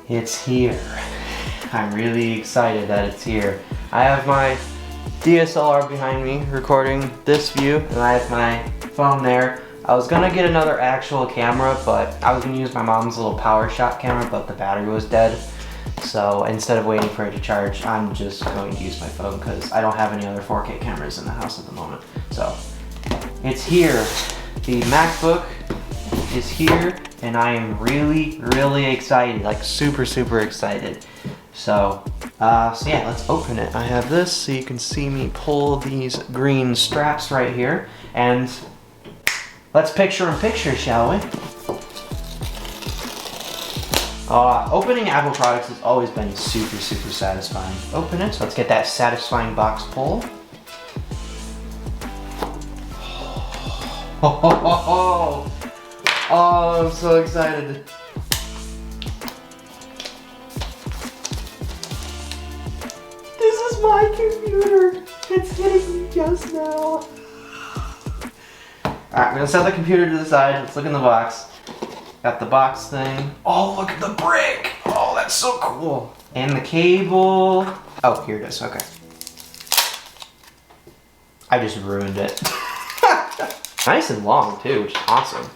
It's here. I'm really excited that it's here. I have my DSLR behind me recording this view, and I have my phone there. I was gonna get another actual camera, but I was gonna use my mom's little PowerShot camera, but the battery was dead. So instead of waiting for it to charge, I'm just going to use my phone because I don't have any other 4K cameras in the house at the moment. So it's here. The MacBook is here, and I am really, really excited, like super excited. So yeah, let's open it. I have this so you can see me pull these green straps right here, and let's picture in picture, shall we? Opening Apple products has always been super satisfying. Open it, so let's get that satisfying box pull. Oh, I'm so excited. This is my computer. It's hitting me just now. Alright, we're gonna set the computer to the side. Let's look in the box. Got the box thing. Oh, look at the brick. Oh, that's so cool. And the cable. Oh, here it is. Okay. I just ruined it. Nice and long too, which is awesome.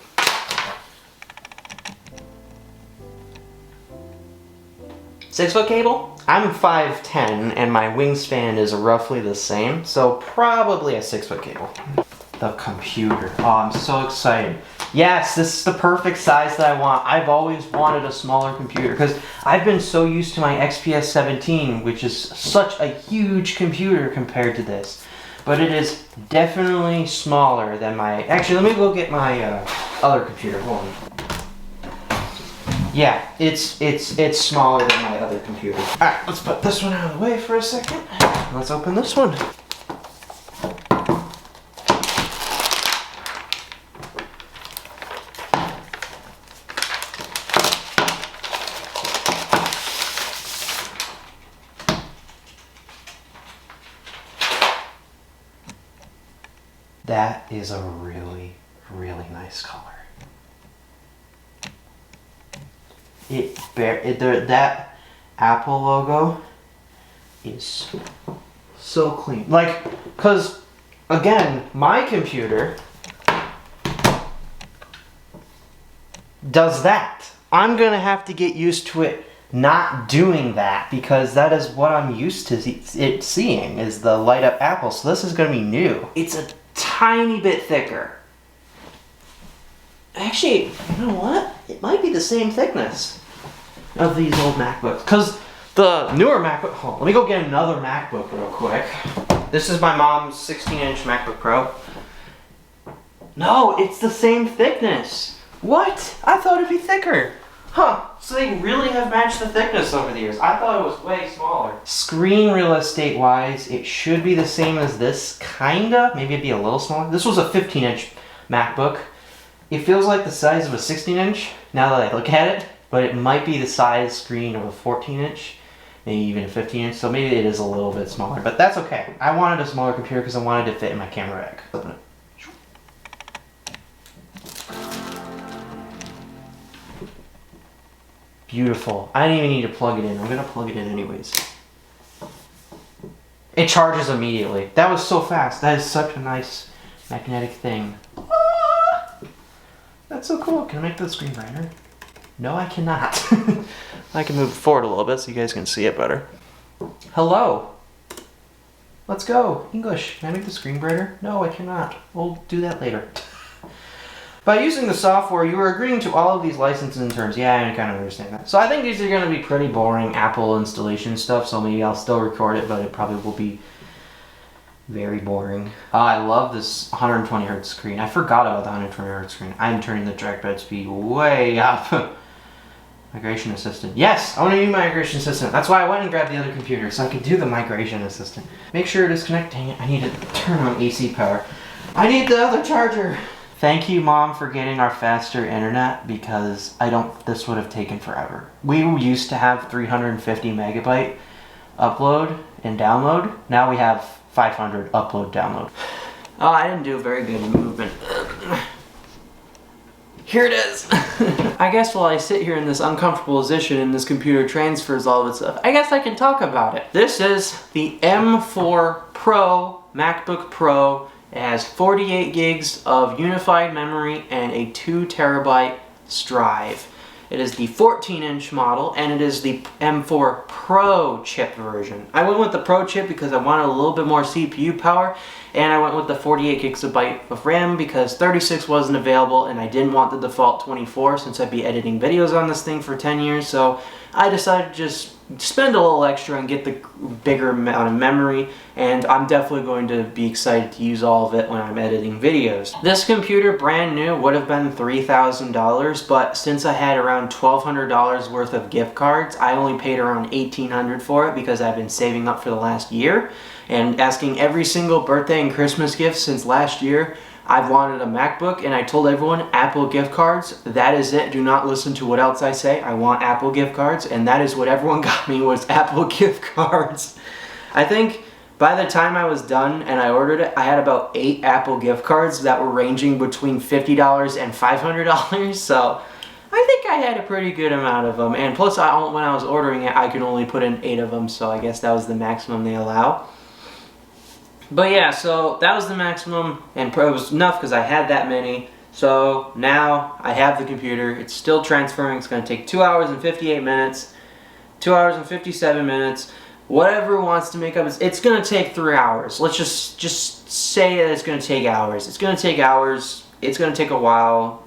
Six-foot cable? I'm 5'10", and my wingspan is roughly the same, so probably a 6-foot cable. The computer. Oh, I'm so excited. Yes, this is the perfect size that I want. I've always wanted a smaller computer because I've been so used to my XPS 17, which is such a huge computer compared to this. But it is definitely smaller than my... Actually, let me go get my other computer. Hold on. Yeah, it's smaller than my other computer. Alright, let's put this one out of the way for a second. Let's open this one. That is a really nice color. That Apple logo is so clean. Like, cause again, my computer does that. I'm gonna have to get used to it not doing that because that is what I'm used to it seeing is the light up Apple. So this is gonna be new. It's a tiny bit thicker. Actually, you know what? It might be the same thickness of these old MacBooks. Because the newer MacBook... Hold on, let me go get another MacBook real quick. This is my mom's 16-inch MacBook Pro. No, it's the same thickness. What? I thought it'd be thicker. Huh, so they really have matched the thickness over the years. I thought it was way smaller. Screen real estate wise, it should be the same as this, kinda. Maybe it'd be a little smaller. This was a 15-inch MacBook. It feels like the size of a 16-inch now that I look at it, but it might be the size screen of a 14-inch, maybe even a 15-inch, so maybe it is a little bit smaller, but that's okay. I wanted a smaller computer because I wanted to fit in my camera bag. Open it. Beautiful. I didn't even need to plug it in. I'm gonna plug it in anyways. It charges immediately. That was so fast. That is such a nice magnetic thing. Ah! That's so cool. Can I make the screen brighter? No, I cannot. I can move it forward a little bit so you guys can see it better. Hello. Let's go. English. Can I make the screen brighter? No, I cannot. We'll do that later. By using the software, you are agreeing to all of these licenses and terms. Yeah, I kind of understand that. So I think these are going to be pretty boring Apple installation stuff, so maybe I'll still record it, but it probably will be very boring. I love this 120 Hz screen. I forgot about the 120 Hz screen. I'm turning the trackpad speed way up. Migration Assistant. Yes, I want to use Migration Assistant. That's why I went and grabbed the other computer, so I could do the Migration Assistant. Make sure it is connecting. I need to turn on AC power. I need the other charger. Thank you, Mom, for getting our faster internet because this would have taken forever. We used to have 350 megabyte upload and download. Now we have 500 upload, download. Oh, I didn't do a very good movement. here it is. I guess while I sit here in this uncomfortable position and this computer transfers all of its stuff, I guess I can talk about it. This is the M4 Pro MacBook Pro. It has 48 gigs of unified memory and a 2 terabyte drive. It is the 14-inch model, and it is the M4 Pro chip version. I went with the Pro chip because I wanted a little bit more CPU power, and I went with the 48 gigabyte of RAM because 36 wasn't available, and I didn't want the default 24 since I'd be editing videos on this thing for 10 years, so I decided to just spend a little extra and get the bigger amount of memory, and I'm definitely going to be excited to use all of it when I'm editing videos. This computer, brand new, would have been $3,000, but since I had around $1,200 worth of gift cards, I only paid around $1,800 for it because I've been saving up for the last year and asking every single birthday and Christmas gift since last year. I've wanted a MacBook, and I told everyone Apple gift cards, that is it. Do not listen to what else I say. I want Apple gift cards, and that is what everyone got me, was Apple gift cards. I think by the time I was done and I ordered it, I had about 8 Apple gift cards that were ranging between $50 and $500, so I think I had a pretty good amount of them. And plus, when I was ordering it, I could only put in 8 of them, so I guess that was the maximum they allow. But yeah, so that was the maximum, and it was enough because I had that many. So now I have the computer. It's still transferring. It's going to take 2 hours and 58 minutes, 2 hours and 57 minutes. Whatever it wants to make up, it's going to take 3 hours. Let's just say that it's going to take hours. It's going to take hours. It's going to take a while,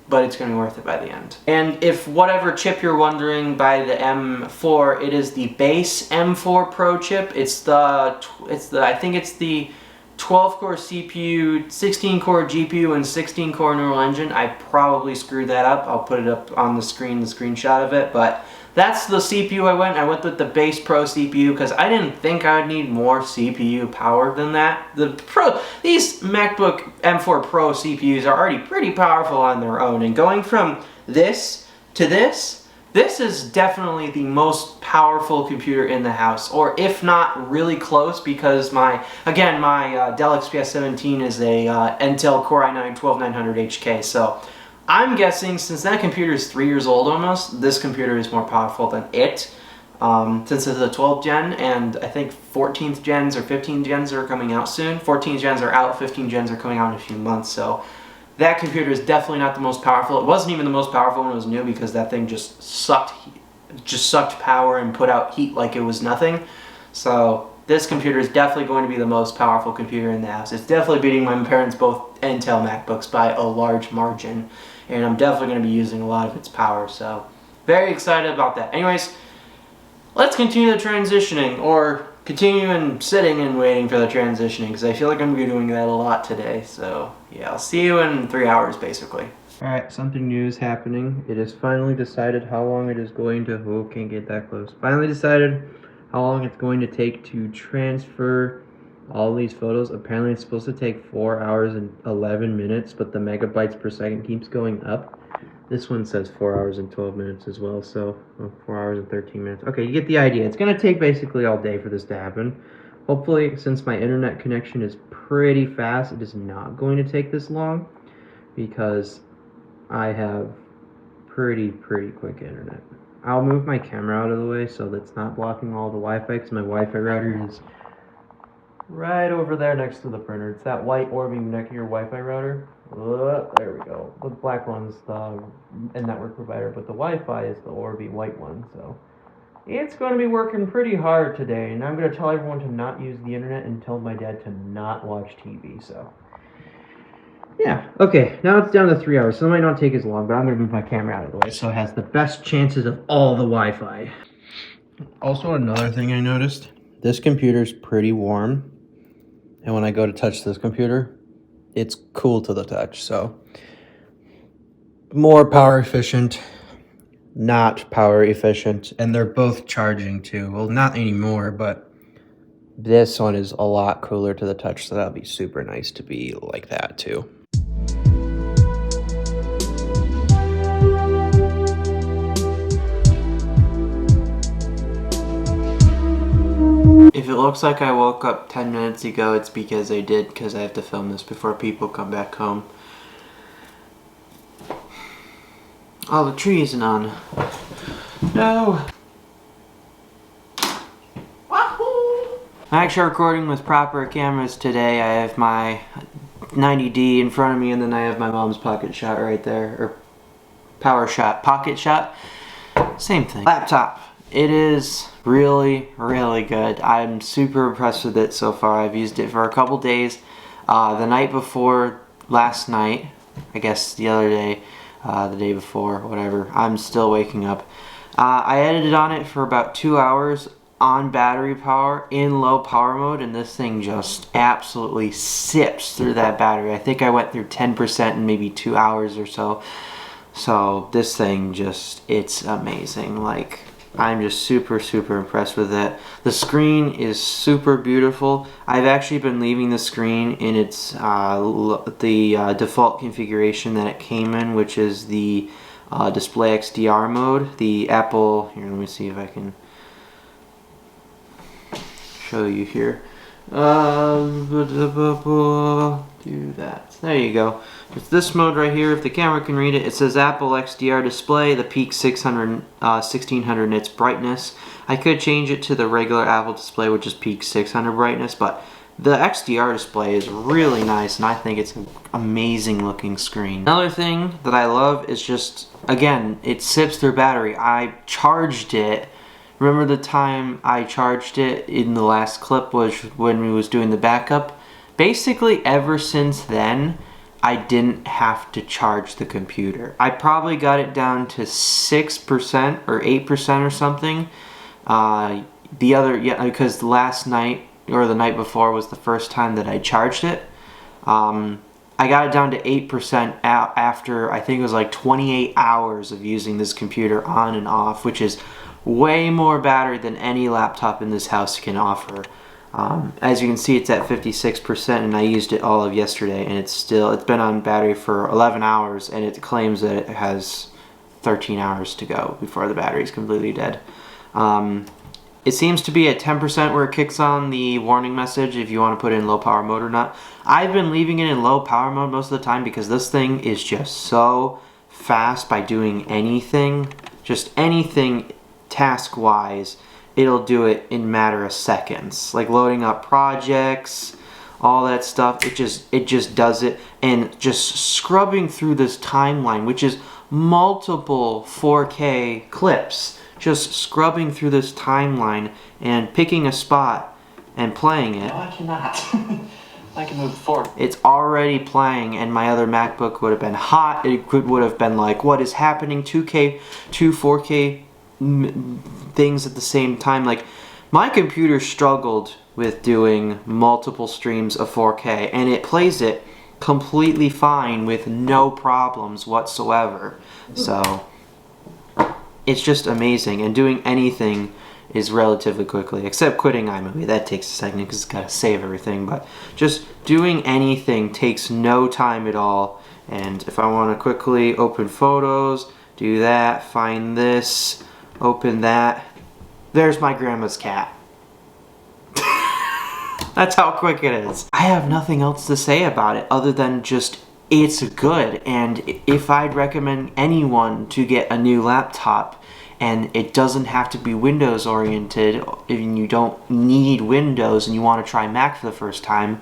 but it's going to be worth it by the end. And if whatever chip you're wondering by the M4, it is the base M4 Pro chip. I think it's the 12-core CPU, 16-core GPU, and 16-core neural engine. I probably screwed that up. I'll put it up on the screen, the screenshot of it, but that's the CPU I went with the base Pro CPU because I didn't think I would need more CPU power than that. These MacBook M4 Pro CPUs are already pretty powerful on their own, and going from this to this is definitely the most powerful computer in the house, or if not really close, because my Dell XPS 17 is a Intel Core i9-12900 HK, so I'm guessing since that computer is 3 years old almost, this computer is more powerful than it. Since it's a 12th gen, and I think 14th gens or 15th gens are coming out soon. 14th gens are out, 15th gens are coming out in a few months, so that computer is definitely not the most powerful. It wasn't even the most powerful when it was new because that thing just sucked power and put out heat like it was nothing. So this computer is definitely going to be the most powerful computer in the house. It's definitely beating my parents' both Intel MacBooks by a large margin, and I'm definitely going to be using a lot of its power, so very excited about that. Anyways, let's continue the transitioning, or continue and sitting and waiting for the transitioning, because I feel like I'm going to be doing that a lot today. So yeah, I'll see you in 3 hours basically. Alright, something new is happening. It is finally decided how long it is going to, oh, can't get that close. Finally decided how long it's going to take to transfer all these photos. Apparently it's supposed to take 4 hours and 11 minutes, but the megabytes per second keeps going up. This one says 4 hours and 12 minutes as well, so 4 hours and 13 minutes. Okay, you get the idea. It's going to take basically all day for this to happen. Hopefully, since my internet connection is pretty fast, it is not going to take this long, because I have pretty quick internet. I'll move my camera out of the way so that's not blocking all the Wi-Fi, because my Wi-Fi router is right over there next to the printer. It's that white orb next to your Wi-Fi router. There we go. The black one's the network provider, but the Wi-Fi is the Orby white one. So it's going to be working pretty hard today, and I'm going to tell everyone to not use the internet and tell my dad to not watch TV. So yeah, okay. Now it's down to 3 hours, so it might not take as long, but I'm going to move my camera out of the way so it has the best chances of all the Wi-Fi. Also, another thing I noticed: this computer's pretty warm, and when I go to touch this computer, it's cool to the touch. So more power efficient, not power efficient, and they're both charging too. Well, not anymore, but this one is a lot cooler to the touch, so that'll be super nice to be like that too. If it looks like I woke up 10 minutes ago, it's because I did, because I have to film this before people come back home. Oh, the tree isn't on. No. I'm actually recording with proper cameras today. I have my 90D in front of me, and then I have my mom's pocket shot right there, or power shot, pocket shot, same thing. Laptop. It is really, really good. I'm super impressed with it so far. I've used it for a couple days. The night before last night, I guess the other day, the day before, whatever, I'm still waking up. I edited on it for about 2 hours on battery power in low power mode, and this thing just absolutely sips through that battery. I think I went through 10% in maybe 2 hours or so. So this thing just, it's amazing. Like, I'm just super, super impressed with it. The screen is super beautiful. I've actually been leaving the screen in its default configuration that it came in, which is the Display XDR mode. The Apple, here, let me see if I can show you here. Do that. There you go. It's this mode right here. If the camera can read it, it says Apple XDR display. The peak 1600 nits brightness. I could change it to the regular Apple display, which is peak 600 brightness, but the XDR display is really nice, and I think it's an amazing looking screen. Another thing that I love is just, again, it sips through battery. I charged it. Remember the time I charged it in the last clip was when we was doing the backup? Basically, ever since then, I didn't have to charge the computer. I probably got it down to 6% or 8% or something. Because last night or the night before was the first time that I charged it. I got it down to 8% after I think it was like 28 hours of using this computer on and off, which is way more battery than any laptop in this house can offer. As you can see, it's at 56%, and I used it all of yesterday, and it's been on battery for 11 hours, and it claims that it has 13 hours to go before the battery is completely dead. It seems to be at 10% where it kicks on the warning message if you want to put it in low power mode or not. I've been leaving it in low power mode most of the time because this thing is just so fast by doing anything, just anything task-wise. It'll do it in a matter of seconds, like loading up projects, all that stuff. It just does it, and just scrubbing through this timeline, which is multiple 4K clips, just scrubbing through this timeline and picking a spot and playing it. No, I cannot. I can move forward. It's already playing, and my other MacBook would have been hot. It would have been like, what is happening? 2K, 4K things at the same time. Like, my computer struggled with doing multiple streams of 4K, and it plays it completely fine with no problems whatsoever. So it's just amazing, and doing anything is relatively quickly, except quitting iMovie. That takes a second because it's got to save everything, but just doing anything takes no time at all. And if I want to quickly open photos, do that, find this, open that. There's my grandma's cat. That's how quick it is. I have nothing else to say about it other than just it's good. And if I'd recommend anyone to get a new laptop, and it doesn't have to be Windows oriented, if you don't need Windows and you want to try Mac for the first time,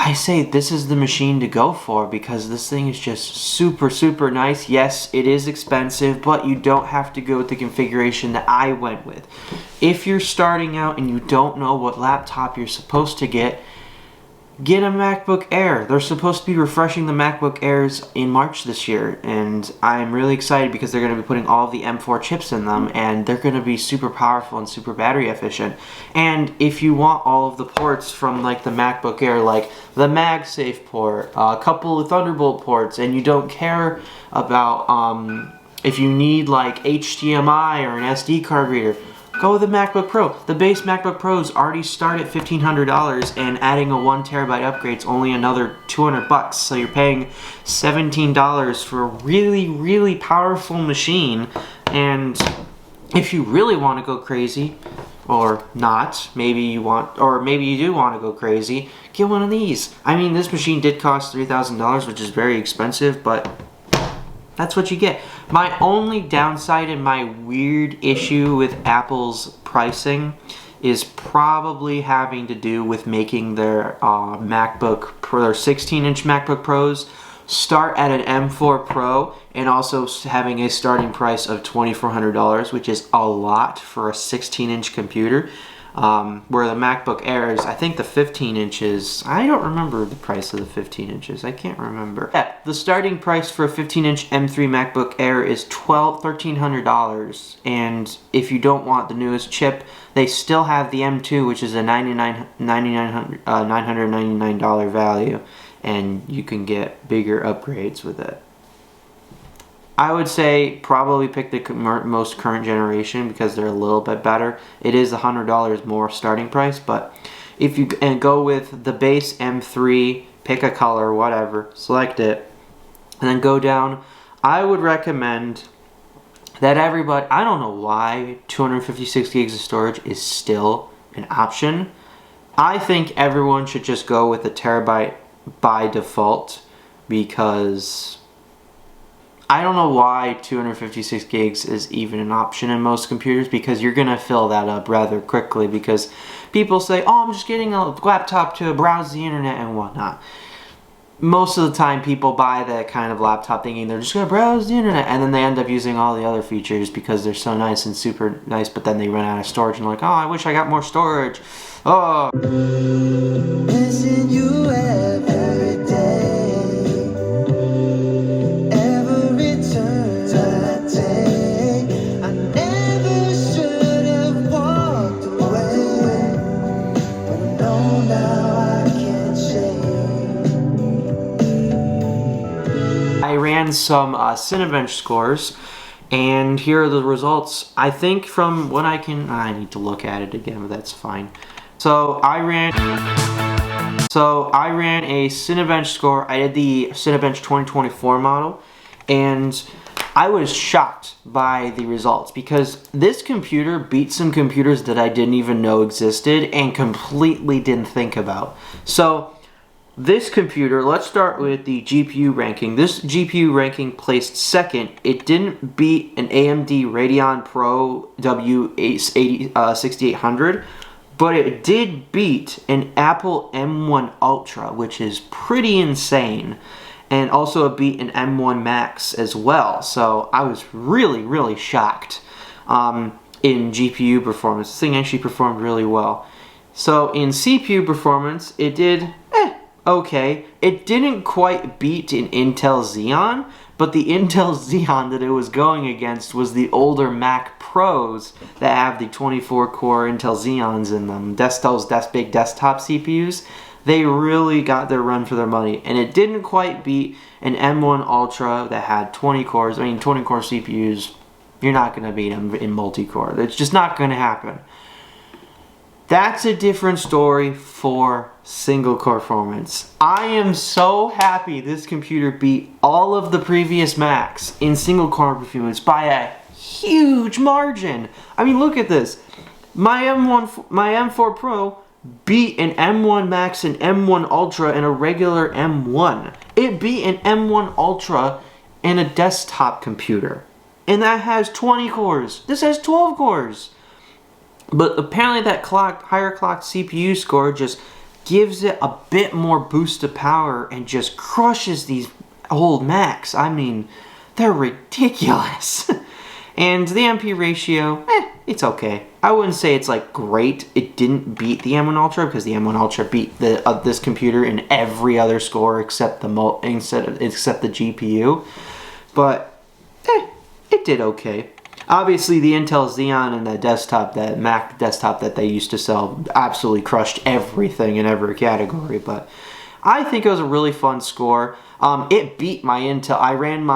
I say this is the machine to go for, because this thing is just super, super nice. Yes, it is expensive, but you don't have to go with the configuration that I went with. If you're starting out and you don't know what laptop you're supposed to get a MacBook Air. They're supposed to be refreshing the MacBook Airs in March this year, and I'm really excited because they're going to be putting all of the M4 chips in them, and they're going to be super powerful and super battery efficient. And if you want all of the ports from like the MacBook Air, like the MagSafe port, a couple of Thunderbolt ports, and you don't care about if you need like HDMI or an SD card reader, go with the MacBook Pro. The base MacBook Pros already start at $1,500, and adding a 1 terabyte upgrade is only another $200. So you're paying $17 for a really, really powerful machine. And if you really want to go crazy, or not, maybe you do want to go crazy, get one of these. I mean, this machine did cost $3,000, which is very expensive, but That's what you get. My only downside and my weird issue with Apple's pricing is probably having to do with making their MacBook Pro, their 16-inch MacBook Pros start at an M4 Pro, and also having a starting price of $2,400, which is a lot for a 16-inch computer. Where the MacBook Airs, I think the 15 inches, I don't remember the price of the 15 inches. I can't remember. Yeah, the starting price for a 15-inch M3 MacBook Air is $1,300. And if you don't want the newest chip, they still have the M2, which is a $999 value. And you can get bigger upgrades with it. I would say probably pick the most current generation because they're a little bit better. It is $100 more starting price, but if you go with the base M3, pick a color, whatever, select it, and then go down. I would recommend that everybody, I don't know why 256 gigs of storage is still an option. I think everyone should just go with a terabyte by default because I don't know why 256 gigs is even an option in most computers, because you're going to fill that up rather quickly because people say, oh, I'm just getting a laptop to browse the internet and whatnot. Most of the time people buy that kind of laptop thinking they're just going to browse the internet, and then they end up using all the other features because they're so nice and super nice, but then they run out of storage and they're like, oh, I wish I got more storage. Oh. Missing you every day. I ran some Cinebench scores, and here are the results. I think from what I need to look at it again, but that's fine. So I ran a Cinebench score. I did the Cinebench 2024 model, and I was shocked by the results because this computer beat some computers that I didn't even know existed and completely didn't think about. So this computer, let's start with the GPU ranking. This GPU ranking placed second. It didn't beat an AMD Radeon Pro W6800, but it did beat an Apple M1 Ultra, which is pretty insane. And also it beat an M1 Max as well. So I was really, really shocked in GPU performance. This thing actually performed really well. So in CPU performance, it did okay. It didn't quite beat an Intel Xeon, but the Intel Xeon that it was going against was the older Mac Pros that have the 24-core Intel Xeons in them. Those big desktop CPUs. They really got their run for their money, and it didn't quite beat an M1 Ultra that had 20 cores. I mean, 20-core CPUs, you're not going to beat them in multi-core. It's just not going to happen. That's a different story for single-core performance. I am so happy this computer beat all of the previous Macs in single-core performance by a huge margin. I mean, look at this. My M4 Pro beat an M1 Max, an M1 Ultra, and a regular M1. It beat an M1 Ultra and a desktop computer. And that has 20 cores. This has 12 cores. But apparently that higher clocked CPU score just gives it a bit more boost of power and just crushes these old Macs. I mean, they're ridiculous. And the MP ratio, it's okay. I wouldn't say it's like great. It didn't beat the M1 Ultra because the M1 Ultra beat this computer in every other score except the GPU. But it did okay. Obviously, the Intel Xeon and the desktop, that Mac desktop that they used to sell, absolutely crushed everything in every category. But I think it was a really fun score. It beat my Intel. I ran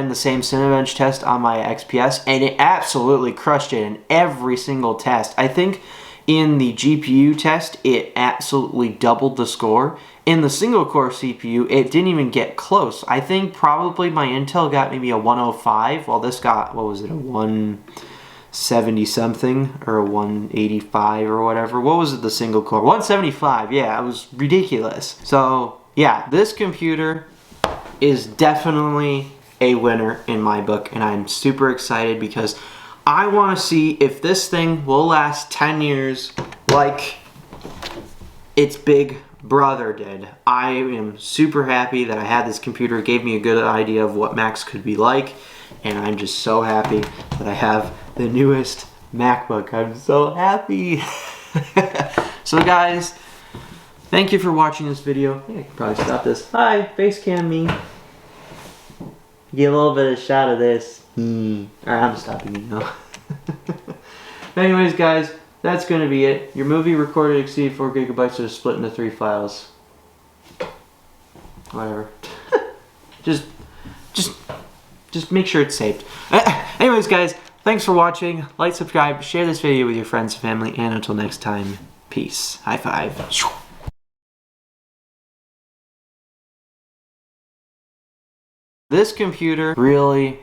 the same Cinebench test on my XPS, and it absolutely crushed it in every single test. I think in the GPU test, it absolutely doubled the score. In the single-core CPU, it didn't even get close. I think probably my Intel got maybe a 105, while this got, what was it, a 170-something, or a 185 or whatever. What was it, the single-core? 175, yeah, it was ridiculous. So, yeah, this computer is definitely a winner in my book, and I'm super excited because I want to see if this thing will last 10 years like its big brother did. I am super happy that I had this computer. It gave me a good idea of what Macs could be like, and I'm just so happy that I have the newest MacBook. I'm so happy. So guys, thank you for watching this video. I think I can probably stop this. Hi, face cam me. Get a little bit of a shot of this. Alright, I'm stopping you now. Anyways guys, that's going to be it. Your movie recorded exceeded 4 gigabytes, so it's split into 3 files. Whatever. just make sure it's saved. Anyways guys, thanks for watching. Like, subscribe, share this video with your friends and family, and until next time, peace. High five. This computer really,